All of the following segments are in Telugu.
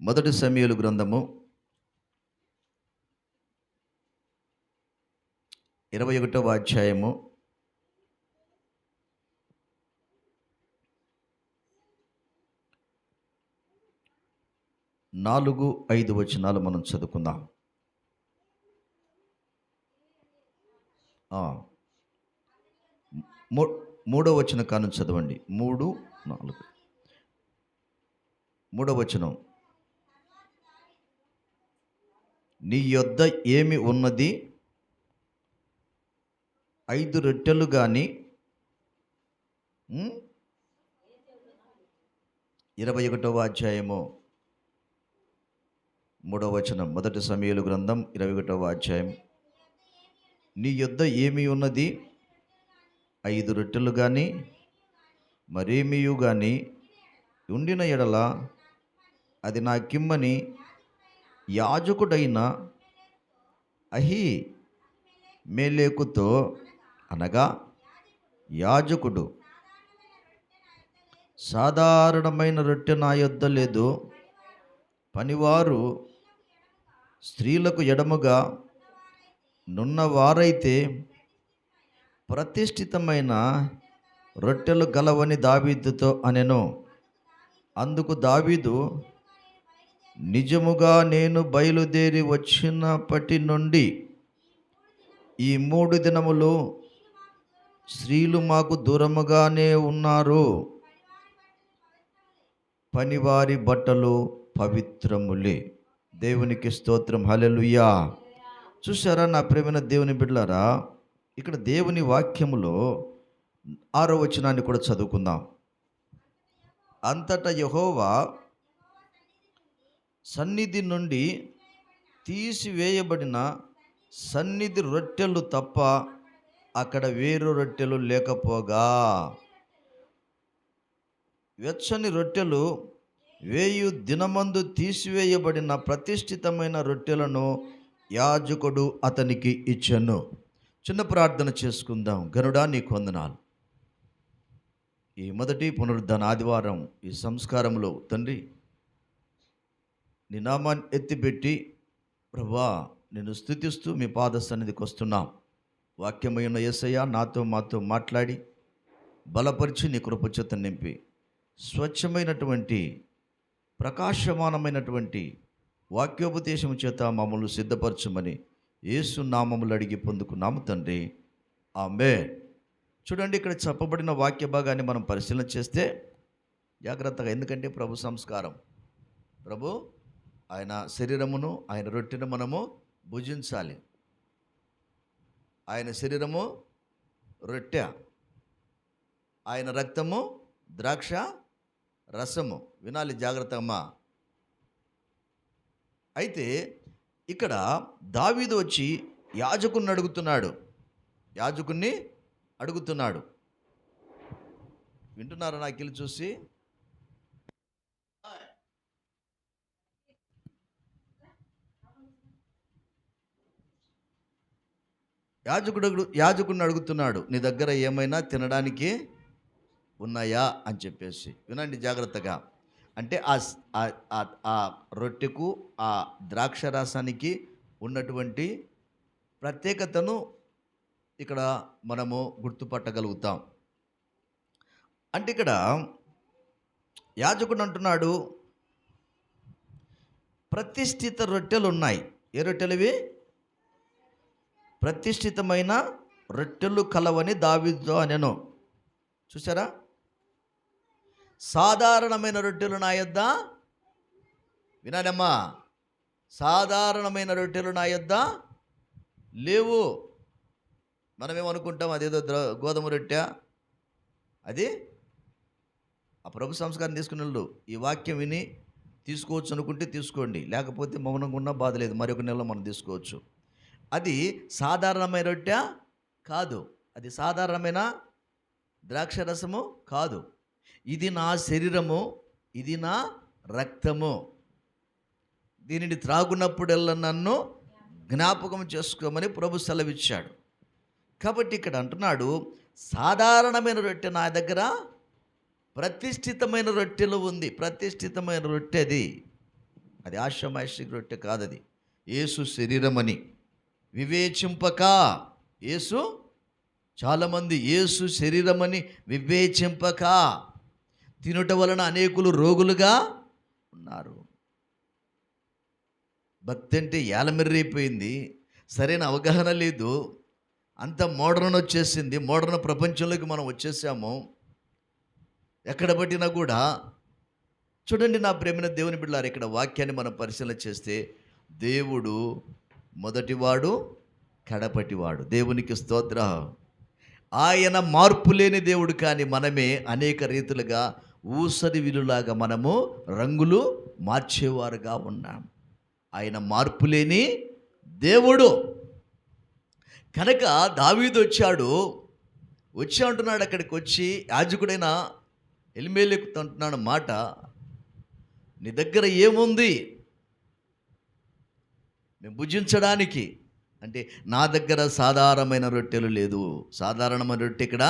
మొదటి సమూయేలు గ్రంథము 21వ అధ్యాయము 4-5 వచనాలు మనం చదువుకుందాం. మూడో వచనం కాను చదవండి. 3-4 మూడో వచనం. నీ యొద్ద ఏమి ఉన్నది? 5 రొట్టెలు గాని 21వ అధ్యాయము 3వ వచనం. మొదటి సమూయేలు గ్రంథం 21వ అధ్యాయం. నీ యొద్ద ఏమి ఉన్నది? 5 రొట్టెలు గాని మరేమియు గాని ఉండిన ఎడల అది నాకిమ్మని యాజకుడైన అహీమెలెకుతో అనగా యాజకుడు, సాధారణమైన రొట్టె నా యొద్ద లేదు, పనివారు స్త్రీలకు ఎడముగా నున్నవారైతే ప్రతిష్ఠితమైన రొట్టెలు గలవని దావీదుతో అనెను. అందుకు దావీదు, నిజముగా నేను బయలుదేరి వచ్చినప్పటి నుండి ఈ 3 దినములు స్త్రీలు మాకు దూరముగానే ఉన్నారు, పనివారి బట్టలు పవిత్రములే. దేవునికి స్తోత్రం. హల్లెలూయా. చూసారా నా ప్రియమైన దేవుని బిడ్డలారా, ఇక్కడ దేవుని వాక్యములో 6వ వచనాన్ని కూడా చదువుకుందాం. అంతటా యెహోవా సన్నిధి నుండి తీసివేయబడిన సన్నిధి రొట్టెలు తప్ప అక్కడ వేరు రొట్టెలు లేకపోగా, వెచ్చని రొట్టెలు వేయు దినమందు తీసివేయబడిన ప్రతిష్ఠితమైన రొట్టెలను యాజకుడు అతనికి ఇచ్చెను. చిన్న ప్రార్థన చేసుకుందాం. గనుడా నీకు వందనాలు. ఈ మొదటి పునరుద్ధాన ఆదివారం ఈ సంస్కారంలో తండ్రి నీ నామాన్ని ఎత్తిపెట్టి ప్రభువా నిన్ను స్తుతిస్తూ మీ పాద సన్నిధికి వస్తున్నాం. వాక్యమైన యేసయ్య నాతో మాతో మాట్లాడి బలపరిచి నీ కృపచేత నింపి స్వచ్ఛమైనటువంటి ప్రకాశమానమైనటువంటి వాక్యోపదేశం చేత మమ్మల్ని సిద్ధపరచమని యేసు నామములు అడిగి పొందుకున్నాము తండ్రి. ఆమేన్. చూడండి, ఇక్కడ చెప్పబడిన వాక్య భాగాన్ని మనం పరిశీలన చేస్తే జాగ్రత్తగా, ఎందుకంటే ప్రభు సంస్కారం, ప్రభు ఆయన శరీరమును ఆయన రొట్టెను మనము భుజించాలి. ఆయన శరీరము రొట్టె, ఆయన రక్తము ద్రాక్ష రసము. వినాలి జాగ్రత్తమ్మా. అయితే ఇక్కడ దావీదు వచ్చి యాజకుని అడుగుతున్నాడు. వింటున్నారా నాకు వెళ్ళి చూసి? యాజకుడిని అడుగుతున్నాడు, నీ దగ్గర ఏమైనా తినడానికి ఉన్నాయా అని చెప్పేసి. వినండి జాగ్రత్తగా. అంటే ఆ రొట్టెకు ఆ ద్రాక్ష రసానికి ఉన్నటువంటి ప్రత్యేకతను ఇక్కడ మనము గుర్తుపట్టగలుగుతాం. అంటే ఇక్కడ యాజకుడు అంటున్నాడు, ప్రతిష్ఠిత రొట్టెలు ఉన్నాయి. ఏ రొట్టెలువి? ప్రతిష్ఠితమైన రొట్టెలు కలవని దావీదుతో అనెను. చూసారా? సాధారణమైన రొట్టెలు నా యొద్ద, వినాలమ్మా, సాధారణమైన రొట్టెలు నా యొద్ద లేవు. మనమేమనుకుంటాం, అదేదో గోధుమ రొట్టె, అది ఆ ప్రభు సంస్కారం తీసుకునే వాళ్ళు ఈ వాక్యం విని తీసుకోవచ్చు అనుకుంటే తీసుకోండి, లేకపోతే మౌనంగా ఉన్న బాధ లేదు, మరొక నెలలో మనం తీసుకోవచ్చు. అది సాధారణమైన రొట్టె కాదు, అది సాధారణమైన ద్రాక్షరసము కాదు. ఇది నా శరీరము, ఇది నా రక్తము, దీనిని త్రాగునప్పుడల్లా నన్ను జ్ఞాపకం చేసుకోమని ప్రభు సెలవిచ్చాడు. కాబట్టి ఇక్కడ అంటున్నాడు, సాధారణమైన రొట్టె నా దగ్గర, ప్రతిష్ఠితమైన రొట్టెలు ఉంది. ప్రతిష్ఠితమైన రొట్టెది అది ఆషామాషి రొట్టె కాదది. యేసు శరీరమని వివేచింపక, యేసు చాలామంది యేసు శరీరమని వివేచింపక తినుట వలన అనేకులు రోగులుగా ఉన్నారు. భక్తి అంటే ఏలమెర్రైపోయింది, సరైన అవగాహన లేదు, అంత మోడర్న్ వచ్చేసింది. మోడర్న్ ప్రపంచంలోకి మనం వచ్చేసాము. ఎక్కడ పట్టినా కూడా చూడండి నా ప్రేమైన దేవుని బిడ్డలారా, ఇక్కడ వాక్యాన్ని మనం పరిశీలన చేస్తే దేవుడు మొదటివాడు, కడపటివాడు. దేవునికి స్తోత్రం. ఆయన మార్పు లేని దేవుడు, కానీ మనమే అనేక రీతులుగా ఊసరి విలులాగా మనము రంగులు మార్చేవారుగా ఉన్నాం. ఆయన మార్పు లేని దేవుడు కనుక దావీదు వచ్చి అంటున్నాడు, అక్కడికి వచ్చి యాజకుడైన ఎలీమెలెకు అంటున్నాడు మాట, నీ దగ్గర ఏముంది మేము భుజించడానికి అంటే, నా దగ్గర సాధారణమైన రొట్టెలు లేదు. సాధారణమైన రొట్టె ఇక్కడ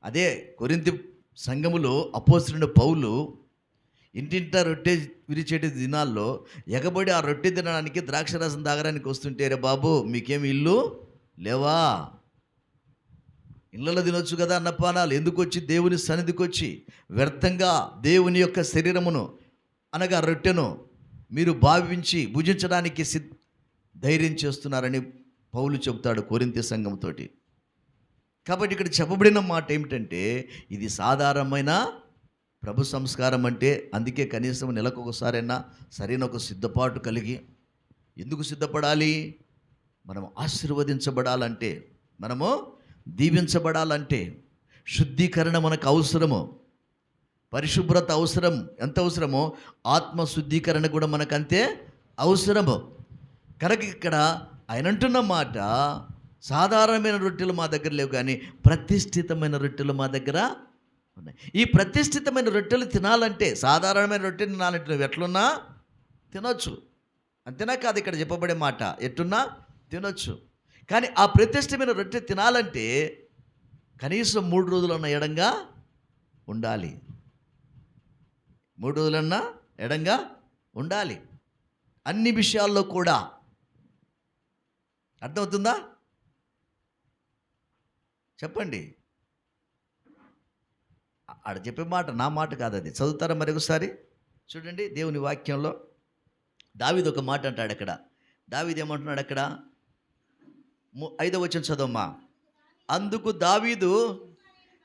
అదే కొరింథీ సంఘములో అపోస్తలుడైన పౌలు ఇంటింట రొట్టె విరిచేటి దినాల్లో ఎగబడి ఆ రొట్టె తినడానికి ద్రాక్షరసం తాగడానికి వస్తుంటే, రే బాబు మీకేమి ఇల్లు లేవా, ఇళ్ళలో తినొచ్చు కదా అన్నపానాలు, ఎందుకు వచ్చి దేవుని సన్నిధికి వచ్చి వ్యర్థంగా దేవుని యొక్క శరీరమును అనగా రొట్టెను మీరు భావించి భుజించడానికి ధైర్యం చేస్తున్నారని పౌలు చెబుతాడు కొరింథీ సంఘంతో. కాబట్టి ఇక్కడ చెప్పబడిన మాట ఏమిటంటే, ఇది సాధారణమైన ప్రభు సంస్కారం. అంటే అందుకే కనీసం నెలకు ఒకసారైనా సరైన ఒక సిద్ధపాటు కలిగి, ఎందుకు సిద్ధపడాలి, మనం ఆశీర్వదించబడాలంటే, మనము దీవించబడాలంటే, శుద్ధీకరణ మనకు అవసరము, పరిశుభ్రత అవసరం. ఎంత అవసరమో ఆత్మ శుద్ధీకరణ కూడా మనకంతే అవసరము. కనుక ఇక్కడ ఆయన అంటున్న మాట, సాధారణమైన రొట్టెలు మా దగ్గర లేవు, కానీ ప్రతిష్ఠితమైన రొట్టెలు మా దగ్గర ఉన్నాయి. ఈ ప్రతిష్ఠితమైన రొట్టెలు తినాలంటే, సాధారణమైన రొట్టెలు తినాలంటే నువ్వు ఎట్లున్నా తినొచ్చు, అంతేనా కాదు ఇక్కడ చెప్పబడే మాట, ఎట్టున్నా తినొచ్చు. కానీ ఆ ప్రతిష్ఠితమైన రొట్టె తినాలంటే కనీసం 3 రోజులన్న ఎడంగా ఉండాలి. 3 రోజులన్నా ఎడంగా ఉండాలి, అన్ని విషయాల్లో కూడా. అర్థమవుతుందా? చెప్పండి. ఆడ చెప్పే మాట నా మాట కాదు, అది చదువుతారా మరొకసారి చూడండి. దేవుని వాక్యంలో దావీదు ఒక మాట అంటాడు అక్కడ. దావీదు ఏమంటున్నాడు అక్కడ, 5వ వచనం చదవమ్మా. అందుకు దావీదు,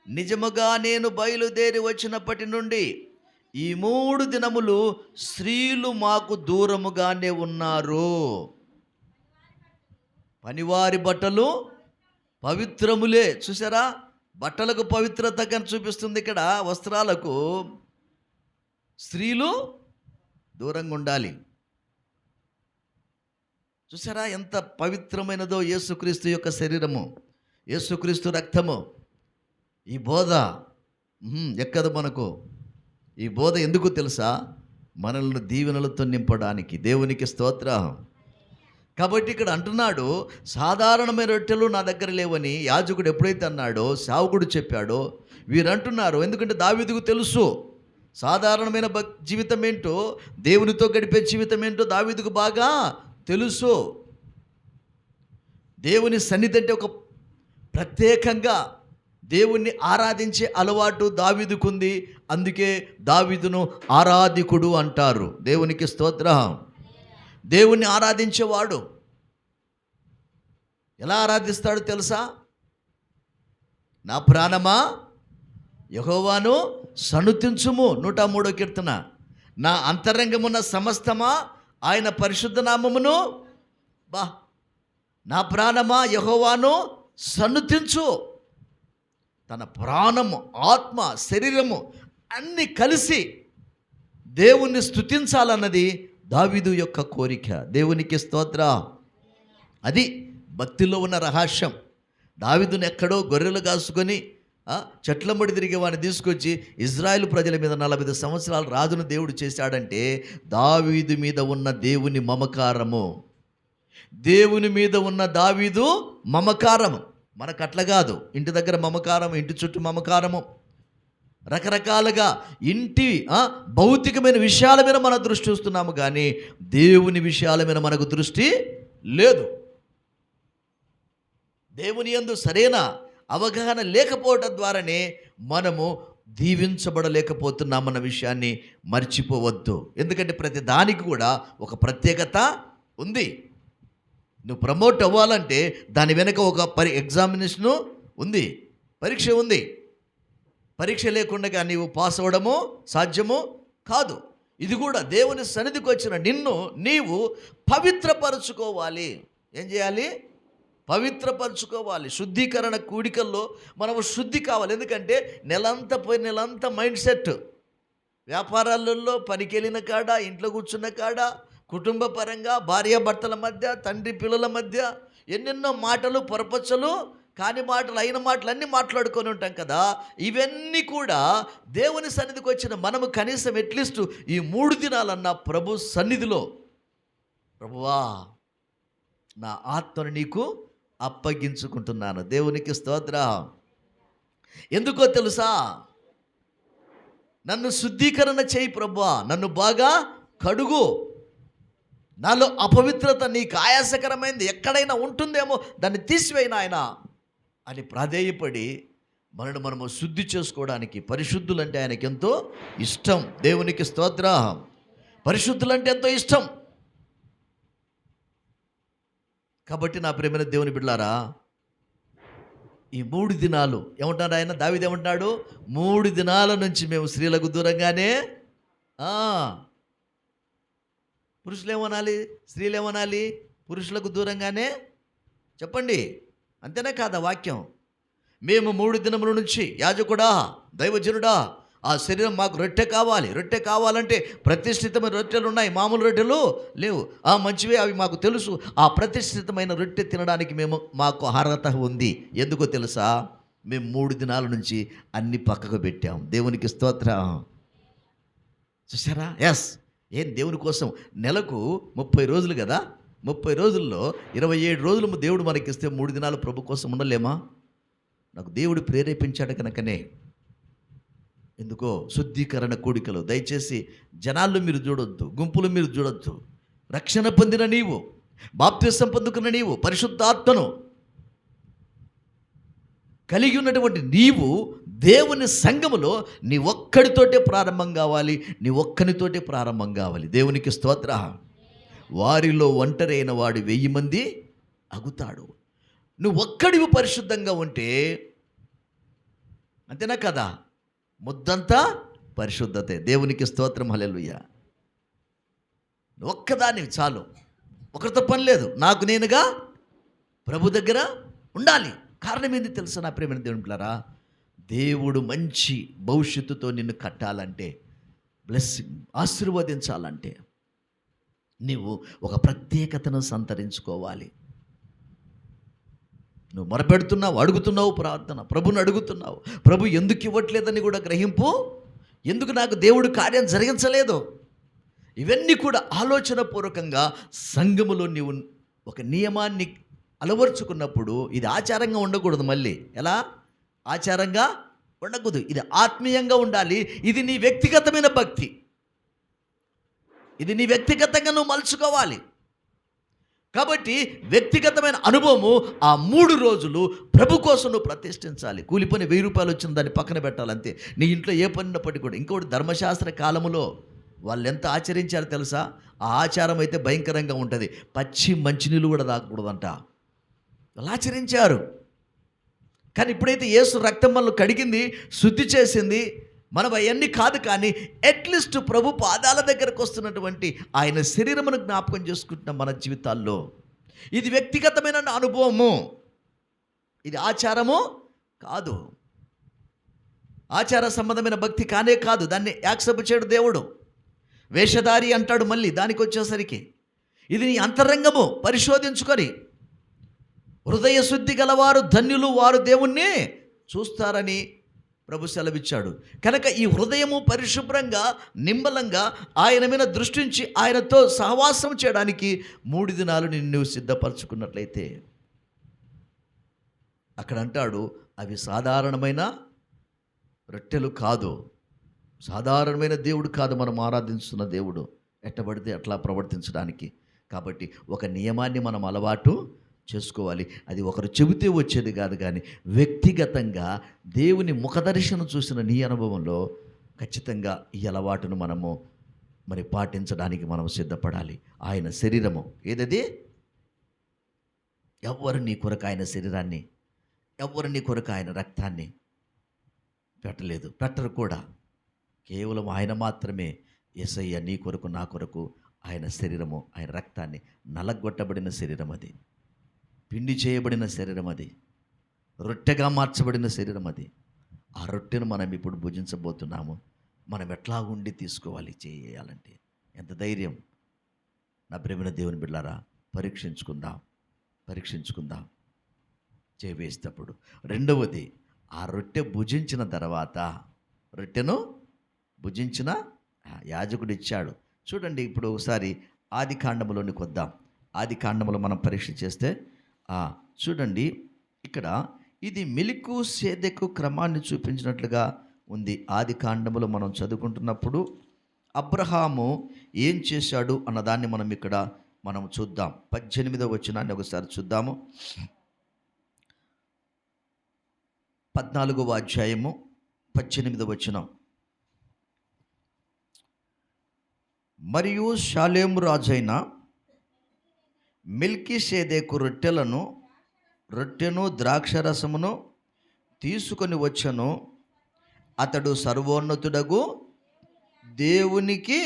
నిజముగా నేను బయలుదేరి వచ్చినప్పటి నుండి ఈ 3 దినములు స్త్రీలు మాకు దూరముగానే ఉన్నారు. పనివారి బట్టలు పవిత్రములే. చూసారా, బట్టలకు పవిత్రత కానీ చూపిస్తుంది ఇక్కడ. వస్త్రాలకు స్త్రీలు దూరంగా ఉండాలి. చూసారా ఎంత పవిత్రమైనదో యేసుక్రీస్తు యొక్క శరీరము, యేసుక్రీస్తు రక్తము. ఈ బోధ ఎక్కదు మనకు. ఈ బోధ ఎందుకు తెలుసా, మనల్ని దీవెనలతో నింపడానికి. దేవునికి స్తోత్రం. కాబట్టి ఇక్కడ అంటున్నాడు, సాధారణమైన రొట్టెలు నా దగ్గర లేవని యాజకుడు ఎప్పుడైతే అన్నాడో, సేవకుడు చెప్పాడో, వీరు అంటున్నారు. ఎందుకంటే దావీదుకు తెలుసు సాధారణమైన జీవితం ఏంటో, దేవునితో గడిపే జీవితం ఏంటో దావీదుకు బాగా తెలుసు. దేవుని సన్నిధి అంటే ఒక ప్రత్యేకంగా దేవుణ్ణి ఆరాధించే అలవాటు దావీదుకుంది. అందుకే దావీదును ఆరాధికుడు అంటారు. దేవునికి స్తోత్రం. దేవుణ్ణి ఆరాధించేవాడు ఎలా ఆరాధిస్తాడో తెలుసా? నా ప్రాణమా యెహోవాను సన్నుతించుము, 103వ కీర్తన. నా అంతరంగమున్న సమస్తమా ఆయన పరిశుద్ధ నామమును నా ప్రాణమా యెహోవాను సన్నుతించు. తన ప్రాణము, ఆత్మ, శరీరము అన్నీ కలిసి దేవుణ్ణి స్తుతించాలన్నది దావీదు యొక్క కోరిక. దేవునికి స్తోత్రం. అది భక్తిలో ఉన్న రహస్యం. దావీదును ఎక్కడో గొర్రెలు కాసుకొని చెట్ల ముడి తిరిగే వాడిని తీసుకొచ్చి ఇజ్రాయేలు ప్రజల మీద 40 సంవత్సరాలు రాజును దేవుడు చేశాడంటే దావీదు మీద ఉన్న దేవుని మమకారము, దేవుని మీద ఉన్న దావీదు మమకారము. మనకు అట్లా కాదు. ఇంటి దగ్గర మమకారం, ఇంటి చుట్టూ మమకారము, రకరకాలుగా ఇంటి భౌతికమైన విషయాల మీద మన దృష్టి చూస్తున్నాము, కానీ దేవుని విషయాల మీద మనకు దృష్టి లేదు. దేవుని యందు సరైన అవగాహన లేకపోవడం ద్వారానే మనము దీవించబడలేకపోతున్నామన్న విషయాన్ని మర్చిపోవద్దు. ఎందుకంటే ప్రతి దానికి కూడా ఒక ప్రత్యేకత ఉంది. నువ్వు ప్రమోట్ అవ్వాలంటే దాని వెనుక ఒక ఎగ్జామినేషను ఉంది, పరీక్ష ఉంది. పరీక్ష లేకుండా నీవు పాస్ అవ్వడము సాధ్యము కాదు. ఇది కూడా దేవుని సన్నిధికి వచ్చిన నిన్ను నీవు పవిత్రపరచుకోవాలి. ఏం చేయాలి? పవిత్రపరచుకోవాలి. శుద్ధీకరణ కూడికల్లో మనము శుద్ధి కావాలి. ఎందుకంటే నెలంతా మైండ్ సెట్, వ్యాపారాలలో, పనికి వెళ్ళిన కాడ, ఇంట్లో కూర్చున్న కాడ, కుటుంబ పరంగా, భార్యాభర్తల మధ్య, తండ్రి పిల్లల మధ్య ఎన్నెన్నో మాటలు, పొరపచ్చలు, కాని మాటలు, అయిన మాటలు అన్నీ మాట్లాడుకొని ఉంటాం కదా. ఇవన్నీ కూడా దేవుని సన్నిధికి వచ్చిన మనము కనీసం అట్లీస్ట్ ఈ 3 దినాలన్నా ప్రభు సన్నిధిలో, ప్రభువా నా ఆత్మను నీకు అప్పగించుకుంటున్నాను. దేవునికి స్తోత్రం. ఎందుకో తెలుసా? నన్ను శుద్ధీకరణ చేయి ప్రభువా, నన్ను బాగా కడుగు, నాలో అపవిత్రత నీకు ఆయాసకరమైంది ఎక్కడైనా ఉంటుందేమో దాన్ని తీసివేయి నాయనా అని ప్రాధేయపడి మనము శుద్ధి చేసుకోవడానికి. పరిశుద్ధులంటే ఆయనకి ఎంతో ఇష్టం. దేవునికి స్తోత్రం. పరిశుద్ధులంటే ఎంతో ఇష్టం. కాబట్టి నా ప్రియమైన దేవుని బిడ్డలారా, ఈ 3 దినాలు ఏమంటాడు ఆయన? దావీదు ఏమంటున్నాడు? 3 దినాల నుంచి మేము స్త్రీలకు దూరంగానే. పురుషులు ఏమనాలి? స్త్రీలు ఏమనాలి? పురుషులకు దూరంగానే. చెప్పండి, అంతేనా కాదా వాక్యం? మేము 3 దినముల నుంచి, యాజకుడా, దైవజనుడా, ఆ శరీరం మాకు రొట్టె కావాలి. రొట్టె కావాలంటే ప్రతిష్ఠితమైన రొట్టెలు ఉన్నాయి, మామూలు రొట్టెలు లేవు. మంచివే, అవి మాకు తెలుసు. ఆ ప్రతిష్ఠితమైన రొట్టె తినడానికి మాకు అర్హత ఉంది. ఎందుకో తెలుసా? మేము 3 దినాల నుంచి అన్ని పక్కకు పెట్టాం. దేవునికి స్తోత్రం. చూసారా? ఎస్. ఏం దేవుని కోసం నెలకు 30 రోజులు కదా, 30 రోజుల్లో 27 రోజులు దేవుడు మనకిస్తే 3 దినాలు ప్రభు కోసం ఉండలేమా? నాకు దేవుడు ప్రేరేపించాడు కనుకనే. ఎందుకో శుద్ధీకరణ కూడికలు దయచేసి జనాల్లో మీరు చూడొద్దు, గుంపులు మీరు చూడొద్దు. రక్షణ పొందిన నీవు, బాప్తిసం పొందుకున్న నీవు, పరిశుద్ధాత్మను కలిగి ఉన్నటువంటి నీవు దేవుని సంఘములో నీ ఒక్కడితోటే ప్రారంభం కావాలి, నీ ఒక్కనితోటే ప్రారంభం కావాలి. దేవునికి స్తోత్రం. వారిలో ఒంటరి అయిన వాడు 1000 మంది అగుతాడు. నువ్వు ఒక్కడివి పరిశుద్ధంగా ఉంటే అంతేనా కదా, ముద్దంతా పరిశుద్ధతే. దేవునికి స్తోత్రం. హల్లెలూయా. ఒక్కదాన్ని చాలు, ఒకరితో పని లేదు. నాకు నేనుగా ప్రభు దగ్గర ఉండాలి. కారణం ఏంది తెలుసా నా ప్రియమైన దేవుని పిల్లరా? దేవుడు మంచి భవిష్యత్తుతో నిన్ను కట్టాలంటే, బ్లెస్సింగ్ ఆశీర్వదించాలంటే నీవు ఒక ప్రత్యేకతను సంతరించుకోవాలి. నువ్వు మొరపెడుతున్నావు, అడుగుతున్నావు, ప్రార్థన ప్రభుని అడుగుతున్నావు, ప్రభు ఎందుకు ఇవ్వట్లేదని కూడా గ్రహింపు. ఎందుకు నాకు దేవుడు కార్యం జరిగించలేదు? ఇవన్నీ కూడా ఆలోచన పూర్వకంగా సంఘములో నీవు ఒక నియమాన్ని అలవర్చుకున్నప్పుడు, ఇది ఆచారంగా ఉండకూడదు. మళ్ళీ ఎలా ఆచారంగా ఉండకూడదు, ఇది ఆత్మీయంగా ఉండాలి. ఇది నీ వ్యక్తిగతమైన భక్తి, ఇది నీ వ్యక్తిగతంగా నువ్వు మలుచుకోవాలి. కాబట్టి వ్యక్తిగతమైన అనుభవము ఆ 3 రోజులు ప్రభు కోసం నువ్వు ప్రతిష్ఠించాలి. కూలి పని 1000 రూపాయలు వచ్చిన దాన్ని పక్కన పెట్టాలంతే. నీ ఇంట్లో ఏ పని ఉన్నప్పటికీ కూడా. ఇంకోటి, ధర్మశాస్త్ర కాలములో వాళ్ళు ఎంత ఆచరించారో తెలుసా? ఆ ఆచారం అయితే భయంకరంగా ఉంటుంది. పచ్చి మంచినీళ్ళు కూడా తాగకూడదంట. వాళ్ళు ఆచరించారు. కానీ ఇప్పుడైతే యేసు రక్తం మనల్ని కడిగింది, శుద్ధి చేసింది, మనం అవన్నీ కాదు, కానీ అట్లీస్ట్ ప్రభు పాదాల దగ్గరకు వస్తున్నటువంటి ఆయన శరీరమును జ్ఞాపకం చేసుకుంటున్నాం మన జీవితాల్లో. ఇది వ్యక్తిగతమైన అనుభవము, ఇది ఆచారము కాదు, ఆచార సంబంధమైన భక్తి కానే కాదు. దాన్ని యాక్సెప్ట్ చేయడు దేవుడు. వేషధారి అంటాడు. మళ్ళీ దానికి వచ్చేసరికి ఇది నీ అంతరంగము పరిశోధించుకొని, హృదయ శుద్ధి గలవారు ధన్యులు, వారు దేవుణ్ణి చూస్తారని ప్రభు సెలవిచ్చాడు. కనుక ఈ హృదయము పరిశుభ్రంగా, నిమ్మలంగా ఆయన మీద దృష్టించి ఆయనతో సహవాసం చేయడానికి 3 దినాలు నిన్ను సిద్ధపరచుకున్నట్లయితే, అక్కడ అంటాడు అవి సాధారణమైన రొట్టెలు కాదు, సాధారణమైన దేవుడు కాదు మనం ఆరాధిస్తున్న దేవుడు. ఎట్టబడితే అట్లా ప్రవర్తించడానికి. కాబట్టి ఒక నియమాన్ని మనం అలవాటు చేసుకోవాలి. అది ఒకరు చెబితే వచ్చేది కాదు, కానీ వ్యక్తిగతంగా దేవుని ముఖదర్శనం చూసిన నీ అనుభవంలో ఖచ్చితంగా ఈ అలవాటును మనము మరి పాటించడానికి మనం సిద్ధపడాలి. ఆయన శరీరము ఏదది? ఎవ్వరు నీ కొరకు ఆయన శరీరాన్ని, ఎవ్వరు నీ కొరకు ఆయన రక్తాన్ని పెట్టలేదు, పెట్టరు కూడా. కేవలం ఆయన మాత్రమే. యేసయ్య నీ కొరకు నా కొరకు ఆయన శరీరము, ఆయన రక్తాన్ని, నలగొట్టబడిన శరీరం అది, పిండి చేయబడిన శరీరం అది, రొట్టెగా మార్చబడిన శరీరం అది. ఆ రొట్టెను మనం ఇప్పుడు భుజించబోతున్నాము. మనం ఎట్లా ఉండి తీసుకోవాలి చేయాలంటే? ఎంత ధైర్యం! నా ప్రేమైన దేవుని బిడ్డలారా, పరీక్షించుకుందాం చేవేసేటప్పుడు. రెండవది, ఆ రొట్టె భుజించిన తర్వాత, రొట్టెను భుజించిన యాజకుడు ఇచ్చాడు. చూడండి, ఇప్పుడు ఒకసారి ఆది కాండములోనికి వద్దాం. ఆది కాండములో మనం పరీక్ష చేస్తే చూడండి, ఇక్కడ ఇది మెలికు సేదెకు క్రమాన్ని చూపించినట్లుగా ఉంది. ఆది కాండములో మనం చదువుకుంటున్నప్పుడు అబ్రహాము ఏం చేశాడు అన్నదాన్ని మనం చూద్దాం. 18వ వచనాన్ని ఒకసారి చూద్దాము. 14వ అధ్యాయము 18వ వచనం. మరియు షాలేము రాజైన మెల్కీషెదెకు రొట్టెను ద్రాక్షరసమును తీసుకొని వచ్చెను. అతడు సర్వోన్నతుడగు దేవునికి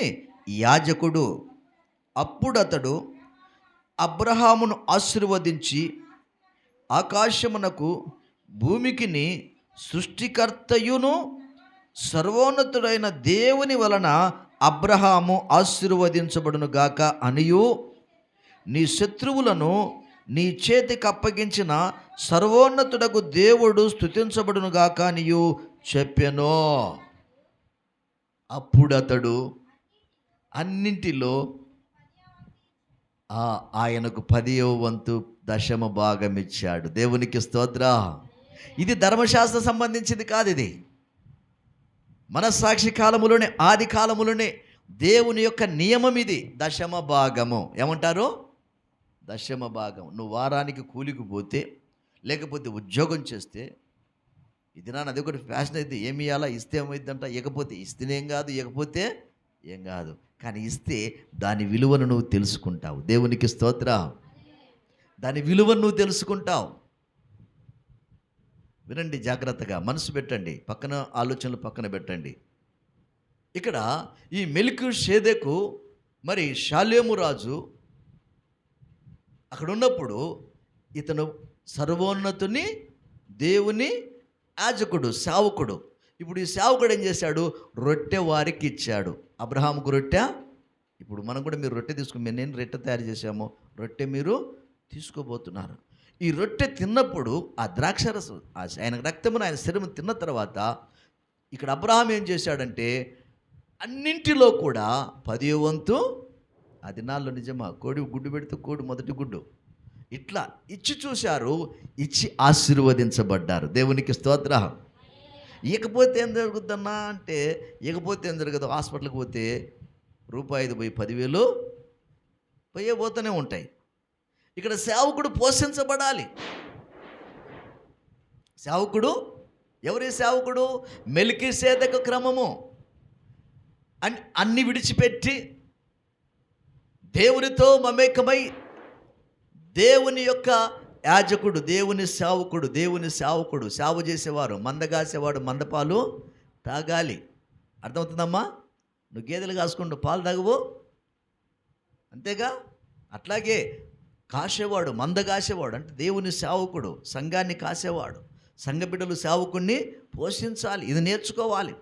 యాజకుడు. అప్పుడు అతడు అబ్రహామును ఆశీర్వదించి, ఆకాశమునకు భూమికిని సృష్టికర్తయును సర్వోన్నతుడైన దేవుని వలన అబ్రహాము ఆశీర్వదించబడును గాక అనియు, నీ శత్రువులను నీ చేతికి అప్పగించిన సర్వోన్నతుడకు దేవుడు స్తుతించబడును గాక అనియు చెప్పెను. అప్పుడు అతడు అన్నింటిలో ఆయనకు 10వ వంతు దశమ భాగం ఇచ్చాడు. దేవునికి స్తోత్రం. ఇది ధర్మశాస్త్రం సంబంధించింది కాదు, ఇది మనస్సాక్షి కాలములోనే, ఆది కాలములోనే దేవుని యొక్క నియమం ఇది. దశమ భాగము ఏమంటారు? దశమ భాగం. నువ్వు వారానికి కూలికి పోతే, లేకపోతే ఉద్యోగం చేస్తే, ఇది అది ఒకటి ఫ్యాషన్ అయితే, ఏమి ఇవ్వాలా, ఇస్తే ఏమైందంట, ఇకపోతే ఇస్తేనేం కాదు, ఇకపోతే ఏం కాదు, కానీ ఇస్తే దాని విలువను నువ్వు తెలుసుకుంటావు. దేవునికి స్తోత్రం. దాని విలువను నువ్వు తెలుసుకుంటావు. వినండి జాగ్రత్తగా, మనసు పెట్టండి, పక్కన ఆలోచనలు పక్కన పెట్టండి. ఇక్కడ ఈ మెల్కీషెదెకు మరి షాలేము రాజు అక్కడ ఉన్నప్పుడు, ఇతను సర్వోన్నతుని దేవుని యాజకుడు, సేవకుడు. ఇప్పుడు ఈ సేవకుడు ఏం చేశాడు? రొట్టె వారికి ఇచ్చాడు. అబ్రహాముకు రొట్టె. ఇప్పుడు మనం కూడా, మీరు రొట్టె తీసుకుని, నేను రొట్టె తయారు చేశాము, రొట్టె మీరు తీసుకోబోతున్నారు. ఈ రొట్టె తిన్నప్పుడు ఆ ద్రాక్షరసం, ఆయన రక్తమును, ఆయన శరీరం తిన్న తర్వాత, ఇక్కడ అబ్రహాం ఏం చేశాడంటే, అన్నింటిలో కూడా 10వ వంతు. ఆ దినాల్లో నిజమా, కోడి గుడ్డు పెడితే కోడి మొదటి గుడ్డు, ఇట్లా ఇచ్చి చూశారు, ఇచ్చి ఆశీర్వదించబడ్డారు. దేవునికి స్తోత్రం. ఇకపోతే ఏం జరుగుద్దన్నా అంటే, ఇకపోతే ఏం జరగదు, హాస్పిటల్కి పోతే రూపాయి 5 పోయి 10,000 పోతూనే ఉంటాయి. ఇక్కడ సేవకుడు పోషించబడాలి. సేవకుడు ఎవరి సేవకుడు? మెల్కీషెదెకు క్రమము. అన్ని విడిచిపెట్టి దేవునితో మమేకమై, దేవుని యొక్క యాజకుడు, దేవుని సేవకుడు, సేవ చేసేవారు, మందగాసేవాడు మందపాలు తాగాలి. అర్థమవుతుందమ్మా? నువ్వు గేదెలు కాసుకుంటూ పాలు తాగవు, అంతేగా? అట్లాగే కాసేవాడు, మందగాసేవాడు అంటే దేవుని సేవకుడు, సంఘాన్ని కాసేవాడు, సంఘ బిడ్డలు సేవకుడిని పోషించాలి. ఇది నేర్చుకోవాలి.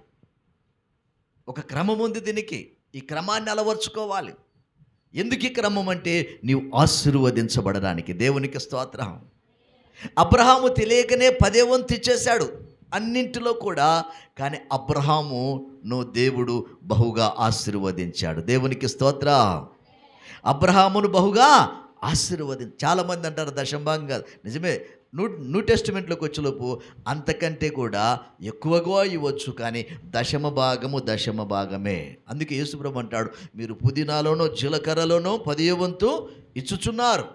ఒక క్రమం ఉంది దీనికి. ఈ క్రమాన్ని అలవర్చుకోవాలి. ఎందుకు ఈ క్రమం అంటే, నీవు ఆశీర్వదించబడడానికి. దేవునికి స్తోత్రం. అబ్రహాము తెలియకనే 10వ వంతు ఇచ్చేశాడు అన్నింటిలో కూడా, కానీ అబ్రహాము దేవుడు బహుగా ఆశీర్వదించాడు. దేవునికి స్తోత్రం. అబ్రహామును బహుగా చాలామంది అంటారు దశంభాగం కాదు. నిజమే, న్యూ టెస్టిమెంట్లోకి వచ్చేలోపు అంతకంటే కూడా ఎక్కువగా ఇవ్వచ్చు, కానీ దశమ భాగమే. అందుకే యేసుప్రభు అంటాడు, మీరు పుదీనాలోనో జీలకర్రలోనో 10వ వంతు ఇచ్చుచున్నారు,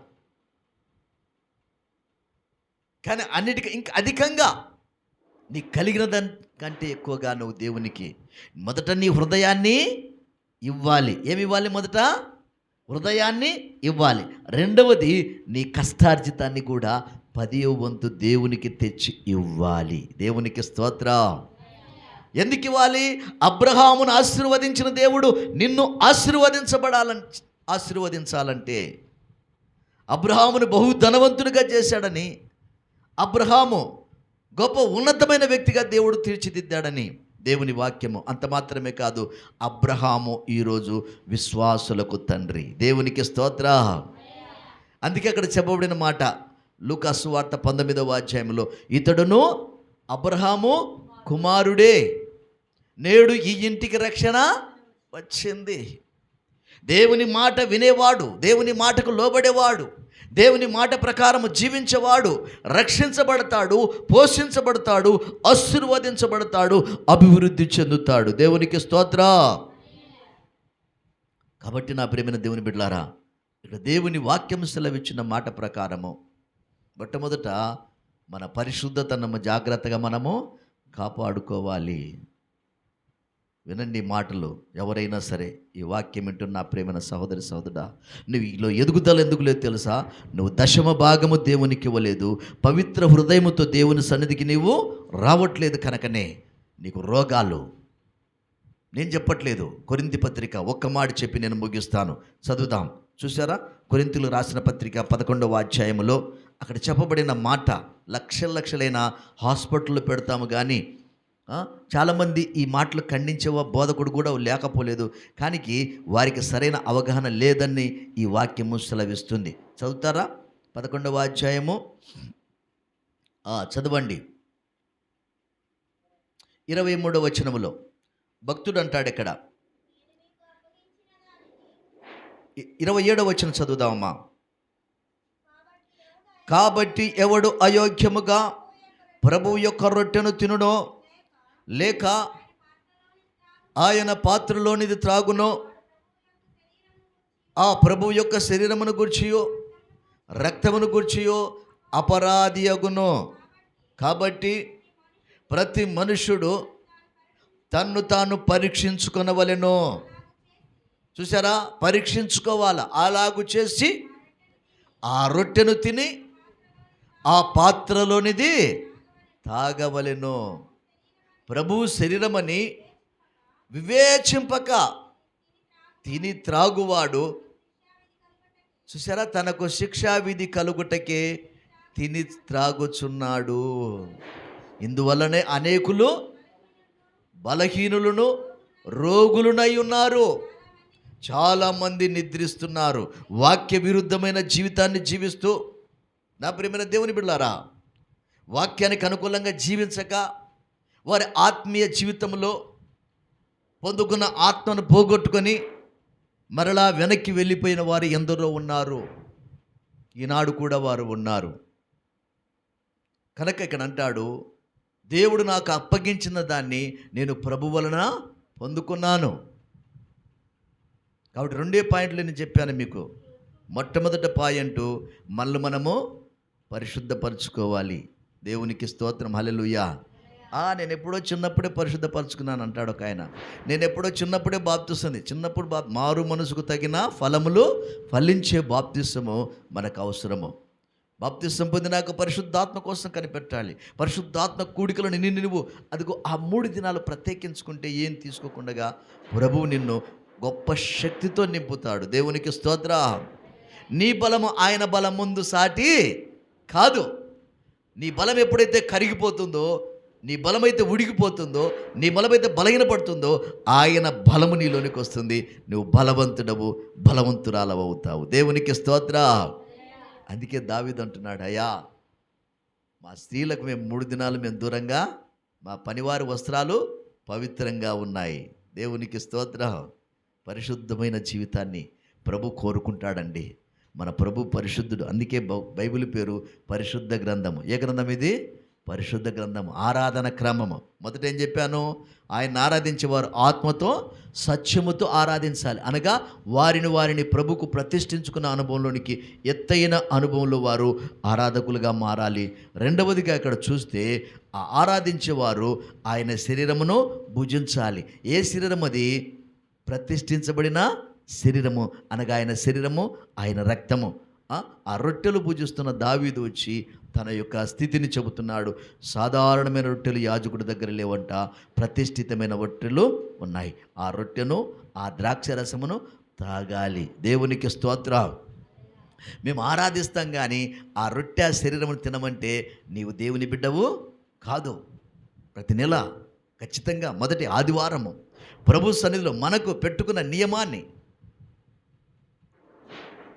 కానీ అన్నిటికీ ఇంకా అధికంగా నీకు కలిగిన దానికంటే ఎక్కువగా నువ్వు దేవునికి మొదట నీ హృదయాన్ని ఇవ్వాలి. ఏమి ఇవ్వాలి? మొదట హృదయాన్ని ఇవ్వాలి. రెండవది నీ కష్టార్జితాన్ని కూడా 10వ వంతు దేవునికి తెచ్చి ఇవ్వాలి. దేవునికి స్తోత్రం. ఎందుకు ఇవ్వాలి? అబ్రహామును ఆశీర్వదించిన దేవుడు నిన్ను ఆశీర్వదించాలంటే, అబ్రహామును బహు ధనవంతునిగా చేశాడని, అబ్రహాము గొప్ప ఉన్నతమైన వ్యక్తిగా దేవుడు తీర్చిదిద్దాడని దేవుని వాక్యము. అంత మాత్రమే కాదు, అబ్రహాము ఈరోజు విశ్వాసులకు తండ్రి. దేవునికి స్తోత్రం. అందుకే అక్కడ చెప్పబడిన మాట లూకా సువార్త 19వ అధ్యాయంలో, ఇతడును అబ్రహాము కుమారుడే, నేడు ఈ ఇంటికి రక్షణ వచ్చింది. దేవుని మాట వినేవాడు, దేవుని మాటకు లోబడేవాడు, దేవుని మాట ప్రకారం జీవించేవాడు రక్షించబడతాడు, పోషించబడతాడు, ఆశీర్వదించబడతాడు, అభివృద్ధి చెందుతాడు. దేవునికి స్తోత్రం. కాబట్టి నా ప్రియమైన దేవుని బిడ్డలారా, ఇక్కడ దేవుని వాక్యం సెలవిచ్చిన మాట ప్రకారము మొట్టమొదట మన పరిశుద్ధతను జాగ్రత్తగా మనము కాపాడుకోవాలి. వినండి మాటలు, ఎవరైనా సరే ఈ వాక్యం వింటున్న నా ప్రేమైన సహోదరి సహోదరుడా, నువ్వు ఇలా ఎదుగుదల ఎందుకు లేదు తెలుసా? నువ్వు 10వ భాగము దేవునికి ఇవ్వలేదు, పవిత్ర హృదయముతో దేవుని సన్నిధికి నీవు రావట్లేదు, కనుకనే నీకు రోగాలు. నేను చెప్పట్లేదు, కొరింథీ పత్రిక ఒక్క మాట చెప్పి నేను ముగిస్తాను, చదువుదాం. చూసారా, కొరింథీలు రాసిన పత్రిక 11వ అధ్యాయంలో అక్కడ చెప్పబడిన మాట. లక్షలైన హాస్పిటల్లో పెడతాము, కానీ చాలామంది ఈ మాటలు ఖండించే బోధకుడు కూడా లేకపోలేదు, కానీ వారికి సరైన అవగాహన లేదని ఈ వాక్యము సెలవిస్తుంది. చదువుతారా? 11వ అధ్యాయము చదవండి. 23వ వచనములో భక్తుడు అంటాడు ఇక్కడ, 27వ వచనం చదువుదామమ్మా. కాబట్టి ఎవడు అయోగ్యముగా ప్రభువు యొక్క రొట్టెను తినుడో, లేక ఆయన పాత్రలోనిది త్రాగునో, ఆ ప్రభువు యొక్క శరీరమును గూర్చియో రక్తమును గూర్చియో అపరాధి అగును. కాబట్టి ప్రతి మనుష్యుడు తన్ను తాను పరీక్షించుకొనవలెను. చూసారా, పరీక్షించుకోవాలి. అలాగు చేసి ఆ రొట్టెను తిని ఆ పాత్రలోనిది తాగవలెను. ప్రభువు శరీరమని వివేచింపక తిని త్రాగువాడు, చూసారా, తనకు శిక్షావిధి కలుగుటకే తిని త్రాగుచున్నాడు. ఇందువల్లనే అనేకులు బలహీనులను రోగులునై ఉన్నారు. చాలామంది నిద్రిస్తున్నారు, వాక్య విరుద్ధమైన జీవితాన్ని జీవిస్తూ. నా ప్రియమైన దేవుని బిడ్డలారా, వాక్యానికి అనుకూలంగా జీవించక వారి ఆత్మీయ జీవితంలో పొందుకున్న ఆత్మను పోగొట్టుకొని మరలా వెనక్కి వెళ్ళిపోయిన వారు ఎందరో ఉన్నారు. ఈనాడు కూడా వారు ఉన్నారు. కనుక ఇక్కడ అంటాడు, దేవుడు నాకు అప్పగించిన దాన్ని నేను ప్రభు వలన పొందుకున్నాను. కాబట్టి 2 పాయింట్లు నేను చెప్పాను మీకు. మొట్టమొదటి పాయింట్, మనము పరిశుద్ధపరచుకోవాలి. దేవునికి స్తోత్రం, హల్లెలూయా. నేను ఎప్పుడో చిన్నప్పుడే పరిశుద్ధపరచుకున్నాను అంటాడు ఒక ఆయన. నేను ఎప్పుడో చిన్నప్పుడే బాప్తిస్తుంది. చిన్నప్పుడు మారు మనసుకు తగిన ఫలములు ఫలించే బాప్తిసము మనకు అవసరము. బాప్తిసం పొందినాక పరిశుద్ధాత్మ కోసం కనిపెట్టాలి. పరిశుద్ధాత్మ కూడికలను నువ్వు అదిగో ఆ 3 దినాలు ప్రత్యేకించుకుంటే ఏం తీసుకోకుండా ప్రభువు నిన్ను గొప్ప శక్తితో నింపుతాడు. దేవునికి స్తోత్రం. నీ బలము ఆయన బలం ముందు సాటి కాదు. నీ బలం ఎప్పుడైతే కరిగిపోతుందో, నీ బలమైతే ఉడికిపోతుందో, నీ బలమైతే బలహీనపడుతుందో, ఆయన బలము నీలోనికి వస్తుంది. నువ్వు బలవంతుడవు, బలవంతురాలవు అవుతావు. దేవునికి స్తోత్రం. అందుకే దావీదు అంటున్నాడు, అయ్యా మా స్త్రీలకు మేము 3 దినాలు మేము దూరంగా, మా పనివారి వస్త్రాలు పవిత్రంగా ఉన్నాయి. దేవునికి స్తోత్రం. పరిశుద్ధమైన జీవితాన్ని ప్రభు కోరుకుంటాడండి. మన ప్రభు పరిశుద్ధుడు. అందుకే బైబిల్ పేరు పరిశుద్ధ గ్రంథము. ఏ గ్రంథం ఇది? పరిశుద్ధ గ్రంథము. ఆరాధన క్రమము. మొదట ఏం చెప్పాను? ఆయన ఆరాధించేవారు ఆత్మతో సత్యముతో ఆరాధించాలి. అనగా వారిని ప్రభుకు ప్రతిష్ఠించుకున్న అనుభవంలోనికి, ఎత్తైన అనుభవంలో వారు ఆరాధకులుగా మారాలి. రెండవదిగా ఇక్కడ చూస్తే ఆ ఆరాధించేవారు ఆయన శరీరమును భుజించాలి. ఏ శరీరం అది? ప్రతిష్ఠించబడిన శరీరము. అనగా ఆయన శరీరము, ఆయన రక్తము. ఆ రొట్టెలు పూజిస్తున్న దావీదు వచ్చి తన యొక్క స్థితిని చెబుతున్నాడు. సాధారణమైన రొట్టెలు యాజకుడి దగ్గర లేవంట, ప్రతిష్ఠితమైన రొట్టెలు ఉన్నాయి. ఆ రొట్టెను, ఆ ద్రాక్ష రసమును తాగాలి. దేవునికి స్తోత్రం. మేము ఆరాధిస్తాం, కానీ ఆ రొట్టె శరీరమును తినమంటే నీవు దేవుని బిడ్డవు కాదు. ప్రతి నెల ఖచ్చితంగా మొదటి ఆదివారము ప్రభు సన్నిధిలో మనకు పెట్టుకున్న నియమాన్ని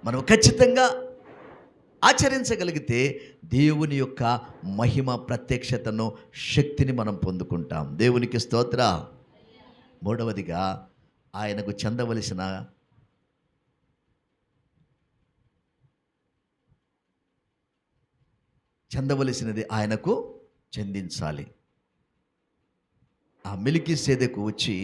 మనం ఖచ్చితంగా ఆచరించగలిగితే దేవుని యొక్క మహిమ ప్రత్యక్షతను, శక్తిని మనం పొందుకుంటాం. దేవునికి స్తోత్ర. మూడవదిగా ఆయనకు చెందవలసినది ఆయనకు చెందించాలి. ఆ మెలికీసేదెకు వచ్చి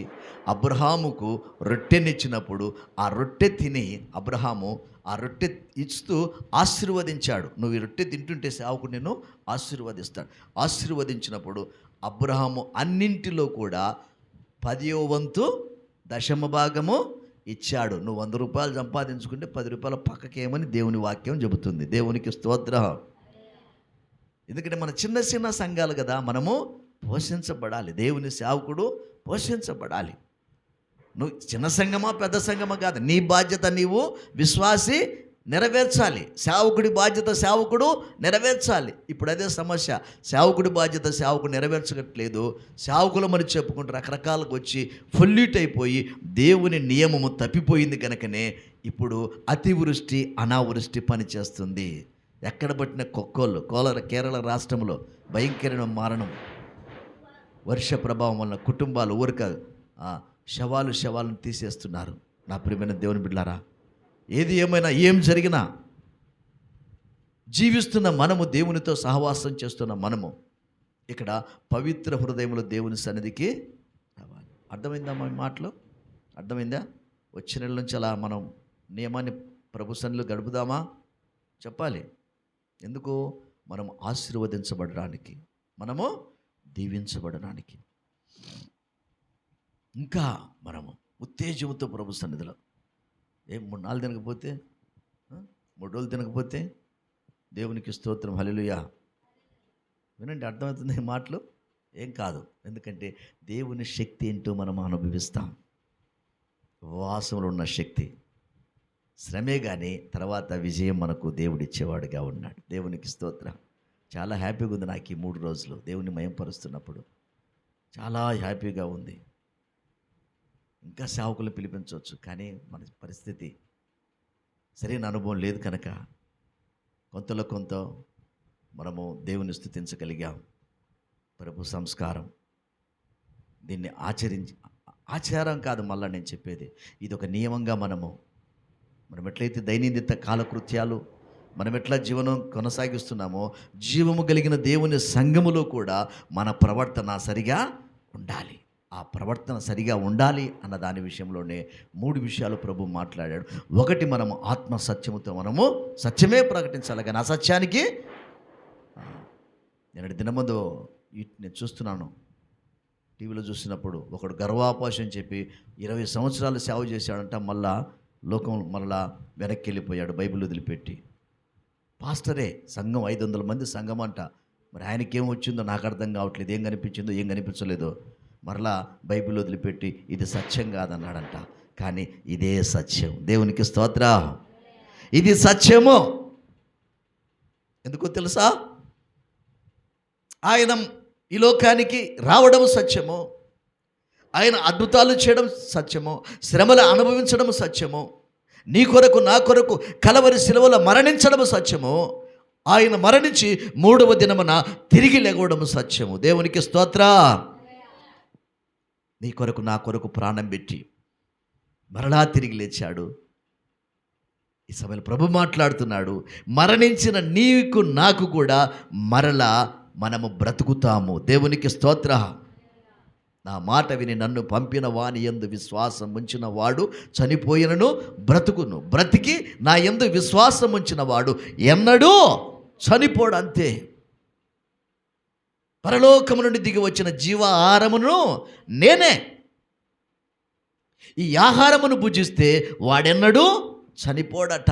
అబ్రహాముకు రొట్టెనిచ్చినప్పుడు ఆ రొట్టె తిని అబ్రహాము ఆ రొట్టె ఇస్తూ ఆశీర్వదించాడు. నువ్వు ఈ రొట్టె తింటుంటే సేవకుడు నిన్ను ఆశీర్వదిస్తాడు. ఆశీర్వదించినప్పుడు అబ్రహాము అన్నింటిలో కూడా 10వ వంతు దశమ భాగము ఇచ్చాడు. నువ్వు 100 రూపాయలు సంపాదించుకుంటే 10 రూపాయల పక్కకేమని దేవుని వాక్యం చెబుతుంది. దేవునికి స్తోత్రం. ఎందుకంటే మన చిన్న చిన్న సంఘాలు కదా, మనము పోషించబడాలి. దేవుని సేవకుడు పోషించబడాలి. నువ్వు చిన్న సంఘమా పెద్ద సంఘమా కాదు, నీ బాధ్యత నీవు విశ్వాసి నెరవేర్చాలి. సేవకుడి బాధ్యత సేవకుడు నెరవేర్చాలి. ఇప్పుడు అదే సమస్య. సేవకుడి బాధ్యత సేవకుడు నెరవేర్చట్లేదు. సేవకులు మరి చెప్పుకుంటూ రకరకాలకు వచ్చి ఫుల్లీట్ అయిపోయి దేవుని నియమము తప్పిపోయింది. కనుకనే ఇప్పుడు అతివృష్టి అనావృష్టి పనిచేస్తుంది. ఎక్కడ పట్టిన కేరళ రాష్ట్రంలో భయంకరమైన మరణం, వర్ష ప్రభావం వలన కుటుంబాలు ఊరక శవాలను తీసేస్తున్నారు. నా ప్రియమైన దేవుని బిడ్డలారా, ఏది ఏమైనా ఏం జరిగినా జీవిస్తున్న మనము, దేవునితో సహవాసం చేస్తున్న మనము ఇక్కడ పవిత్ర హృదయంలో దేవుని సన్నిధికి రావాలి. అర్థమైందా మా మాటలు? అర్థమైందా? వచ్చే నెల నుంచి అలా మనం నియమాన్ని ప్రభు సన్నిధిలో గడుపుదామా? చెప్పాలి. ఎందుకు? మనం ఆశీర్వదించబడడానికి, మనము దీవించబడడానికి, ఇంకా మనము ఉత్తేజంతో ప్రభు సన్నిధిలో 3-4 తినకపోతే, 3 రోజులు తినకపోతే దేవునికి స్తోత్రం, హల్లెలూయా. వినండి, అర్థమవుతుంది ఈ మాటలు? ఏం కాదు. ఎందుకంటే దేవుని శక్తి ఏంటో మనం అనుభవిస్తాం. ఉపవాసంలో ఉన్న శక్తి, శ్రమే కానీ తర్వాత విజయం మనకు దేవుడిచ్చేవాడుగా ఉన్నాడు. దేవునికి స్తోత్రం. చాలా హ్యాపీగా ఉంది నాకు ఈ 3 రోజులు దేవుని మయంపరుస్తున్నప్పుడు. చాలా హ్యాపీగా ఉంది. ఇంకా సేవకులు పిలిపించవచ్చు, కానీ మన పరిస్థితి సరైన అనుభవం లేదు కనుక కొంతలో కొంత మనము దేవుని స్తుతించగలిగాం. ప్రభు సంస్కారం దీన్ని ఆచారం కాదు, మళ్ళీ నేను చెప్పేది ఇది ఒక నియమంగా మనం ఎట్లయితే దైనందిత కాలకృత్యాలు మనం ఎట్లా జీవనం కొనసాగిస్తున్నామో, జీవము కలిగిన దేవుని సంఘములో కూడా మన ప్రవర్తన సరిగా ఉండాలి. ఆ ప్రవర్తన సరిగా ఉండాలి అన్న దాని విషయంలోనే 3 విషయాలు ప్రభు మాట్లాడాడు. ఒకటి, మనము ఆత్మ సత్యముతో మనము సత్యమే ప్రకటించాలి, కానీ అసత్యానికి నేను దినమందు నేను చూస్తున్నాను, టీవీలో చూసినప్పుడు ఒకడు గర్వాపాశం చెప్పి 20 సంవత్సరాలు సేవ చేశాడంట. మళ్ళా మళ్ళా వెనక్కి వెళ్ళిపోయాడు, బైబిల్ వదిలిపెట్టి. పాస్టరే, సంఘం 500 మంది సంఘం అంట. మరి ఆయనకేం వచ్చిందో నాకు అర్థం కావట్లేదు. ఏం కనిపించిందో ఏం కనిపించలేదో మరలా బైబిల్ వదిలిపెట్టి ఇది సత్యం కాదన్నాడంట. కానీ ఇదే సత్యం. దేవునికి స్తోత్రం. ఇది సత్యము. ఎందుకో తెలుసా? ఆయన ఈ లోకానికి రావడం సత్యము, ఆయన అద్భుతాలు చేయడం సత్యము, శ్రమలు అనుభవించడం సత్యము, నీ కొరకు నా కొరకు కలవరి శిలువలో మరణించడం సత్యము, ఆయన మరణించి 3వ దినమున తిరిగి లెగవడం సత్యము. దేవునికి స్తోత్రం. నీ కొరకు నా కొరకు ప్రాణం పెట్టి మరలా తిరిగి లేచాడు. ఈ సమయంలో ప్రభు మాట్లాడుతున్నాడు, మరణించిన నీకు నాకు కూడా మరలా మనము బ్రతుకుతాము. దేవునికి స్తోత్ర. నా మాట విని నన్ను పంపిన వాని యందు విశ్వాసం ఉంచిన వాడు చనిపోయినను బ్రతుకును, బ్రతికి నా యందు విశ్వాసం ఉంచిన వాడు ఎన్నడూ చనిపోడు. అంతే. పరలోకము నుండి దిగి వచ్చిన జీవ ఆహారమును నేనే. ఈ ఆహారమును భుజిస్తే వాడెన్నడూ చనిపోడట.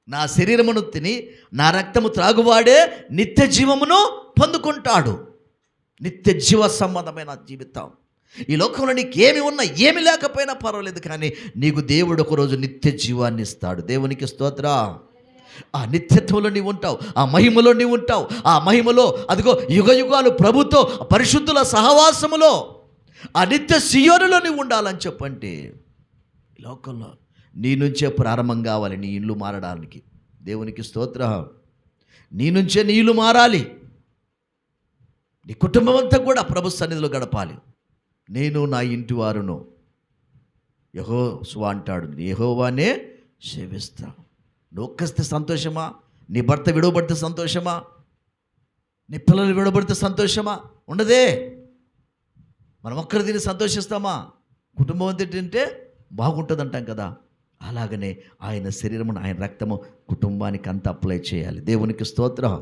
నా శరీరమును తిని నా రక్తము త్రాగువాడే నిత్య జీవమును పొందుకుంటాడు. నిత్య జీవ సంబంధమైన జీవితం. ఈ లోకంలో నీకు ఏమి ఉన్నా ఏమి లేకపోయినా పర్వాలేదు, కానీ నీకు దేవుడు ఒకరోజు నిత్య జీవాన్ని ఇస్తాడు. దేవునికి స్తోత్ర. ఆ నిత్యత్వంలో నీవు ఉంటావు, ఆ మహిమలో నీవు ఉంటావు. ఆ మహిమలో అదిగో యుగ యుగాలు ప్రభుతో పరిశుద్ధుల సహవాసములో ఆ నిత్య సియోనులో నీవు ఉండాలని చెప్పంటే, ఈ లోకంలో నీ నుంచే ప్రారంభం కావాలి నీ ఇల్లు మారడానికి. దేవునికి స్తోత్ర. నీ నుంచే నీ ఇల్లు మారాలి. నీ కుటుంబం అంతా కూడా ప్రభు సన్నిధిలో గడపాలి. నేను నా ఇంటి వారును యెహోవా అంటాడు, యెహోవానే సేవిస్తాను. నువ్వు ఒక్కస్తే సంతోషమా? నీ భర్త విడవబడితే సంతోషమా? నీ పిల్లలు విడవబడితే సంతోషమా? ఉండదే. మనం ఒక్కరు తిని సంతోషిస్తామా? కుటుంబం అంతా తింటే బాగుంటుంది అంటాం కదా. అలాగనే ఆయన శరీరమును, ఆయన రక్తము కుటుంబానికి అంతా అప్లై చేయాలి. దేవునికి స్తోత్రం.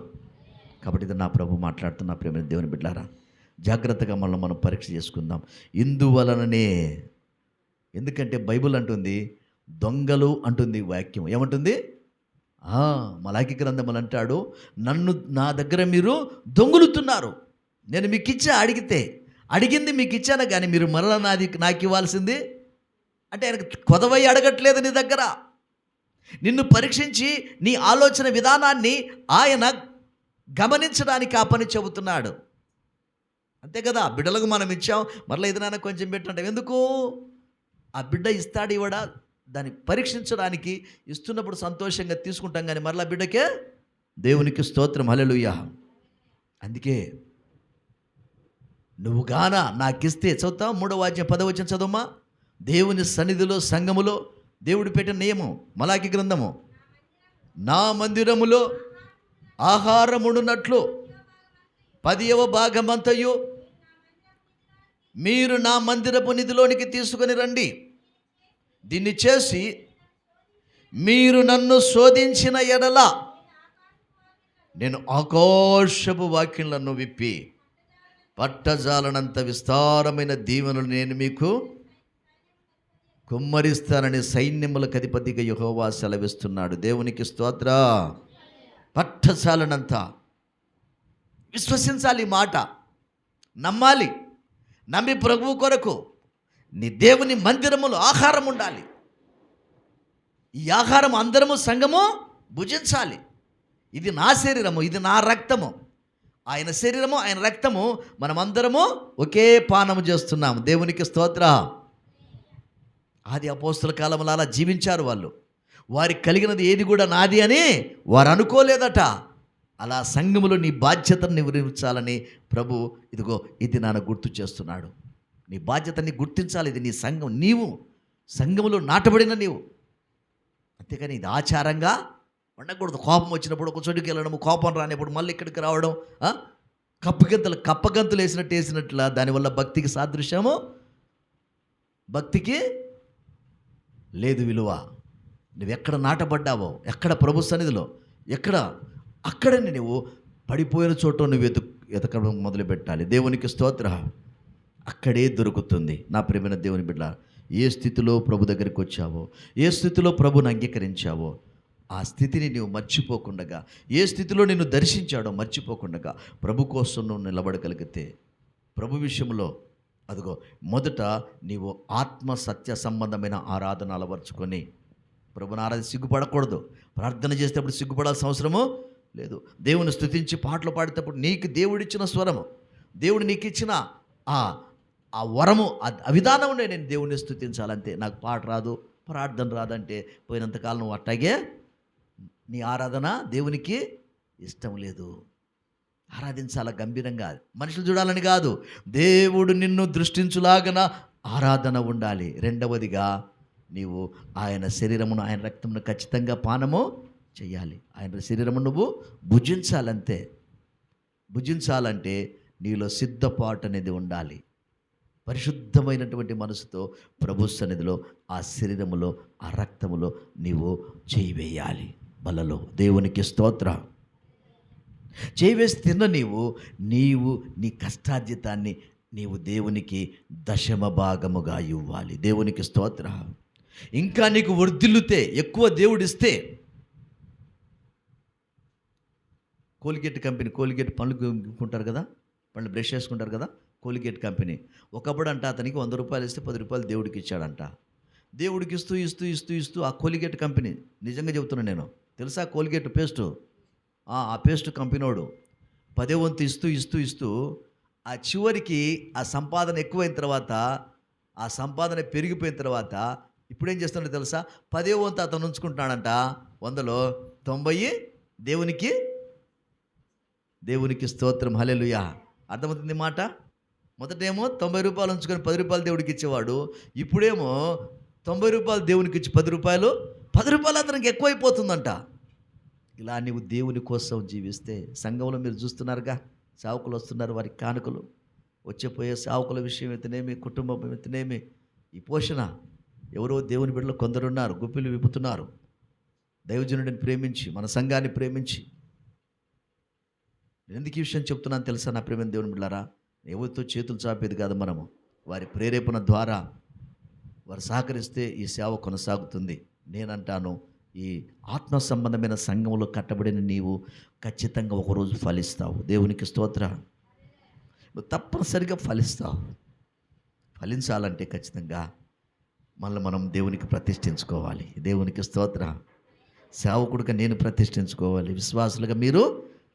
కాబట్టి ఇది నా ప్రభు మాట్లాడుతున్న ప్రేమ దేవుని బిడ్డారా, జాగ్రత్తగా మనం పరీక్ష చేసుకుందాం. ఇందువలననే, ఎందుకంటే బైబిల్ అంటుంది, దొంగలు అంటుంది వాక్యం. ఏమంటుంది? మలాకి గ్రంథములు అంటాడు, నన్ను నా దగ్గర మీరు దొంగులుతున్నారు. నేను మీకు ఇచ్చా, అడిగింది మీకు ఇచ్చాను, కానీ మీరు మరలా నాకు ఇవ్వాల్సింది అంటే ఆయనకు కొదవై అడగట్లేదు నీ దగ్గర. నిన్ను పరీక్షించి నీ ఆలోచన విధానాన్ని ఆయన గమనించడానికి ఆ పని చెబుతున్నాడు. అంతే కదా. బిడ్డలకు మనం ఇచ్చాం, మరలా ఏదైనా కొంచెం పెట్టంటాం. ఎందుకు? ఆ బిడ్డ ఇస్తాడు ఇవ్వడా దాన్ని పరీక్షించడానికి. ఇస్తున్నప్పుడు సంతోషంగా తీసుకుంటాం, కానీ మరలా బిడ్డకే. దేవునికి స్తోత్రం. హల్లెలూయా. అందుకే నువ్వు గాన నాకిస్తే, చదువుతాం 3వ అధ్యాయం 10వ వచనం చదవమ్మా. దేవుని సన్నిధిలో సంఘములో దేవుడు పెట్టిన నియమం, మలాకి గ్రంథము, నా మందిరములో ఆహారముడునట్లు 10వ భాగమంతయు మీరు నా మందిరపు నిధిలోనికి తీసుకొని రండి. దీన్ని చేసి మీరు నన్ను శోధించిన ఎడల నేను ఆకాశపు వాక్యములను విప్పి పట్టజాలనంత విస్తారమైన దీవెనలు నేను మీకు కుమ్మరిస్తానని సైన్యములకు అధిపతిగా యెహోవా సెలవిస్తున్నాడు. దేవునికి స్తోత్ర. పట్టజాలనంత విశ్వసించాలి, మాట నమ్మాలి. నమ్మి ప్రభువు కొరకు నీ దేవుని మందిరములో ఆహారం ఉండాలి. ఈ ఆహారం అందరము సంఘము భుజించాలి. ఇది నా శరీరము, ఇది నా రక్తము. ఆయన శరీరము, ఆయన రక్తము, మనమందరము ఒకే పానము చేస్తున్నాము. దేవునికి స్తోత్ర. ఆది అపోస్తల కాలంలో అలా జీవించారు వాళ్ళు. వారికి కలిగినది ఏది కూడా నాది అని వారు అనుకోలేదట. అలా సంఘములో నీ బాధ్యతను నిర్వహించాలని ప్రభు ఇదిగో ఇది నాన్న గుర్తు చేస్తున్నాడు. నీ బాధ్యతని గుర్తించాలి. ఇది నీ సంఘం, నీవు సంఘములో నాటబడిన నీవు. అంతేకాని ఇది ఆచారంగా ఉండకూడదు. కోపం వచ్చినప్పుడు ఒక చోటుకి వెళ్ళడము, కోపం రానిప్పుడు మళ్ళీ ఇక్కడికి రావడం, కప్పగంతులు వేసినట్లా. దానివల్ల భక్తికి సాదృశ్యము, భక్తికి లేదు విలువ. నువ్వు ఎక్కడ నాటబడ్డావో, ఎక్కడ ప్రభు సన్నిధిలో, అక్కడనే నువ్వు పడిపోయిన చోట నువ్వు ఎతకడం మొదలుపెట్టాలి. దేవునికి స్తోత్ర. అక్కడే దొరుకుతుంది. నా ప్రియమైన దేవుని బిడ్డ, ఏ స్థితిలో ప్రభు దగ్గరికి వచ్చావో, ఏ స్థితిలో ప్రభుని అంగీకరించావో, ఆ స్థితిని నువ్వు మర్చిపోకుండా, ఏ స్థితిలో నిన్ను దర్శించాడో మర్చిపోకుండా ప్రభు కోసం నువ్వు నిలబడగలిగితే, ప్రభు విషయంలో అదిగో మొదట నీవు ఆత్మ సత్య సంబంధమైన ఆరాధన అలవర్చుకొని ప్రభుని ఆరాధన సిగ్గుపడకూడదు. ప్రార్థన చేసేటప్పుడు సిగ్గుపడాల్సిన అవసరము లేదు. దేవుని స్తుతించి పాటలు పాడేటప్పుడు నీకు దేవుడిచ్చిన స్వరము, దేవుడు నీకు ఇచ్చిన ఆ వరము, ఆ విధానంలో నేను దేవుడిని స్తుతించాలంతే. నాకు పాట రాదు, ప్రార్థన రాదంటే పోయినంతకాలం నువ్వు అట్టాగే నీ ఆరాధన దేవునికి ఇష్టం లేదు. ఆరాధించాల గంభీరంగా, మనుషులు చూడాలని కాదు, దేవుడు నిన్ను దృష్టించులాగన ఆరాధన ఉండాలి. రెండవదిగా నీవు ఆయన శరీరమును ఆయన రక్తమును ఖచ్చితంగా పానము చేయాలి. ఆయన శరీరము నువ్వు భుజించాలంతే. భుజించాలంటే నీలో సిద్ధపాటు అనేది ఉండాలి. పరిశుద్ధమైనటువంటి మనసుతో ప్రభు సన్నిధిలో ఆ శరీరములో ఆ రక్తములో నీవు చేయి వేయాలి. బలలో దేవునికి స్తోత్రం. చేయి వేసి తిన్న నీవు నీ కష్టార్జితాన్ని నీవు దేవునికి దశమ భాగముగా ఇవ్వాలి. దేవునికి స్తోత్రం. ఇంకా నీకు వర్ధిల్లుతే ఎక్కువ దేవుడిస్తే, కోల్గేట్ కంపెనీ, కోల్గేట్ పళ్ళు కొనుక్కుంటారు కదా, పళ్ళు బ్రష్ చేసుకుంటారు కదా, కోల్గేట్ కంపెనీ ఒకప్పుడు అంట అతనికి 100 రూపాయలు ఇస్తే 10 రూపాయలు దేవుడికి ఇచ్చాడంట. దేవుడికి ఇస్తూ ఇస్తూ ఇస్తూ ఇస్తూ ఆ కోల్గేట్ కంపెనీ, నిజంగా చెబుతున్నాను నేను, తెలుసా కోల్గేట్ పేస్టు, ఆ పేస్ట్ కంపెనీవాడు 10వ వంతు ఇస్తూ ఇస్తూ ఇస్తూ ఆ చివరికి ఆ సంపాదన ఎక్కువైన తర్వాత, ఆ సంపాదన పెరిగిపోయిన తర్వాత ఇప్పుడేం చేస్తున్నాడో తెలుసా, 10వ వంతు అతను ఉంచుకుంటున్నాడంట. 100లో 90 దేవునికి స్తోత్రం. హల్లెలూయా. అర్థమవుతుంది మాట. మొదటేమో 90 రూపాయలు ఉంచుకొని 10 రూపాయలు దేవుడికి ఇచ్చేవాడు. ఇప్పుడేమో 90 రూపాయలు దేవునికి ఇచ్చి 10 రూపాయలు అతనికి ఎక్కువైపోతుందంట. ఇలా నీవు దేవుని కోసం జీవిస్తే, సంఘంలో మీరు చూస్తున్నారుగా, సేవకులు వస్తున్నారు, వారికి కానుకలు, వచ్చేపోయే సేవకుల విషయం అయితేనేమి, కుటుంబం అయితేనేమి, ఈ పోషణ ఎవరో దేవుని బిడ్డలు కొందరున్నారు, గుప్పిలు విప్పుతున్నారు. దైవజనుడిని ప్రేమించి, మన సంఘాన్ని ప్రేమించి. నేను ఎందుకు ఈ విషయం చెప్తున్నాను తెలుసా నా ప్రేమ దేవుని బిడ్డలారా? ఎవరితో చేతులు చాపేది కాదు మనము. వారి ప్రేరేపణ ద్వారా వారు సహకరిస్తే ఈ సేవ కొనసాగుతుంది. నేనంటాను, ఈ ఆత్మ సంబంధమైన సంఘంలో కట్టబడిన నీవు ఖచ్చితంగా ఒకరోజు ఫలిస్తావు. దేవునికి స్తోత్రం. నువ్వు తప్పనిసరిగా ఫలిస్తావు. ఫలించాలంటే ఖచ్చితంగా మనల్ని మనం దేవునికి ప్రతిష్ఠించుకోవాలి. దేవునికి స్తోత్రం. సేవకుడిగా నేను ప్రతిష్ఠించుకోవాలి. విశ్వాసులుగా మీరు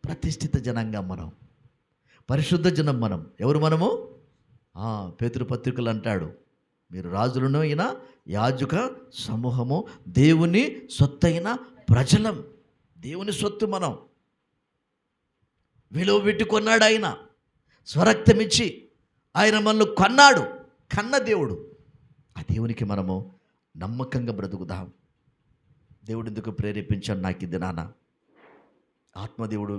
ప్రతిష్ఠిత జనంగా, మనం పరిశుద్ధ జనం. మనం ఎవరు? మనము పేతురు పత్రికలు అంటాడు, మీరు రాజులను అయిన యాజక సమూహము, దేవుని సొత్తైన ప్రజలం. దేవుని సొత్తు మనం. విలువ పెట్టి కొన్నాడు ఆయన, స్వరక్తమిచ్చి ఆయన మనల్ని కొన్నాడు. కన్న దేవుడు. ఆ దేవునికి మనము నమ్మకంగా బ్రతుకుదాం. దేవుడు ఎందుకు ప్రేరేపించాడు నాకు ఇది నాన్న? ఆత్మదేవుడు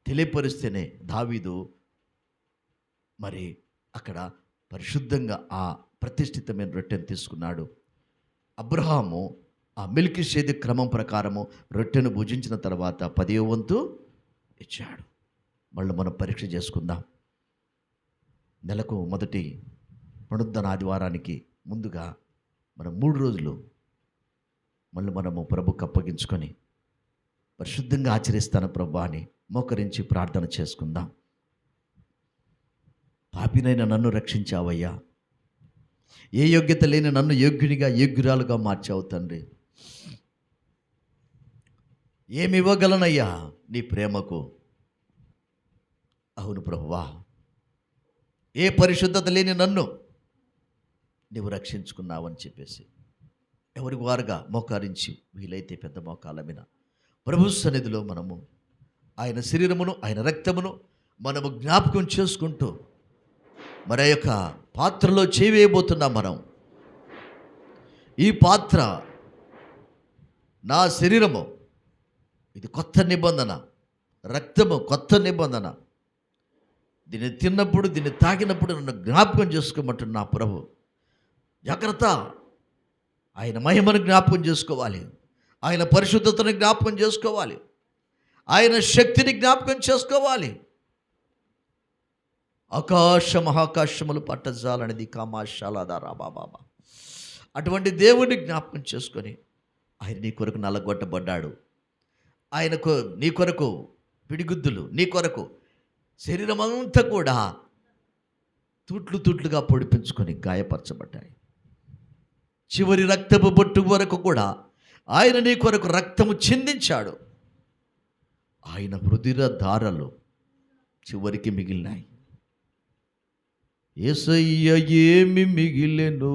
తెలియపరిస్తేనే దావీదు మరి అక్కడ పరిశుద్ధంగా ఆ ప్రతిష్ఠితమైన రొట్టెను తీసుకున్నాడు. అబ్రహాము ఆ మెల్కీషేదెకు క్రమం ప్రకారము రొట్టెను భుజించిన తర్వాత 10వ వంతు ఇచ్చాడు. మళ్ళీ మనం పరీక్ష చేసుకుందాం. నెలకు మొదటి పునరుద్ధరణ ఆదివారానికి ముందుగా మనం 3 రోజులు మళ్ళీ మనము ప్రభుకు అప్పగించుకొని పరిశుద్ధంగా ఆచరిస్తాను ప్రభు అని మోకరించి ప్రార్థన చేసుకుందాం. పాపినైన నన్ను రక్షించావయ్యా. ఏ యోగ్యత లేని నన్ను యోగ్యునిగా, యోగ్యురాలుగా మార్చావు తండ్రి. ఏమి ఇవ్వగలనయ్యా నీ ప్రేమకు? అవును ప్రభువా, ఏ పరిశుద్ధత లేని నన్ను నీవు రక్షించుకున్నావని చెప్పేసి ఎవరికి వారుగా మోకారించి, వీలైతే పెద్ద మోకాల మీద ప్రభు సన్నిధిలో మనము ఆయన శరీరమును, ఆయన రక్తమును మనము జ్ఞాపకం చేసుకుంటూ మరి యొక్క పాత్రలో చేవేయబోతున్నాం మనం. ఈ పాత్ర నా శరీరము, ఇది కొత్త నిబంధన, రక్తము కొత్త నిబంధన. దీన్ని తిన్నప్పుడు, దీన్ని తాగినప్పుడు నన్ను జ్ఞాపకం చేసుకోమంటున్నా ప్రభు. జాగ్రత్త. ఆయన మహిమను జ్ఞాపకం చేసుకోవాలి, ఆయన పరిశుద్ధతను జ్ఞాపకం చేసుకోవాలి, ఆయన శక్తిని జ్ఞాపకం చేసుకోవాలి. ఆకాశ మహాకాశములు పట్టజాలనిది కామాశాలాదారా బాబా. అటువంటి దేవుడిని జ్ఞాపకం చేసుకొని, ఆయన నీ కొరకు నల్లగొట్టబడ్డాడు, ఆయనకు నీ కొరకు పిడిగుద్దులు, నీ కొరకు శరీరం అంతా కూడా తూట్లు తూట్లుగా పొడిపించుకొని గాయపరచబడ్డాయి. చివరి రక్తపు బొట్టు వరకు కూడా ఆయన నీ కొరకు రక్తము చిందించాడు. ఆయన హృదయ ధారలు చివరికి మిగిలినాయి. యేసయ్య ఏమి మిగిలెను?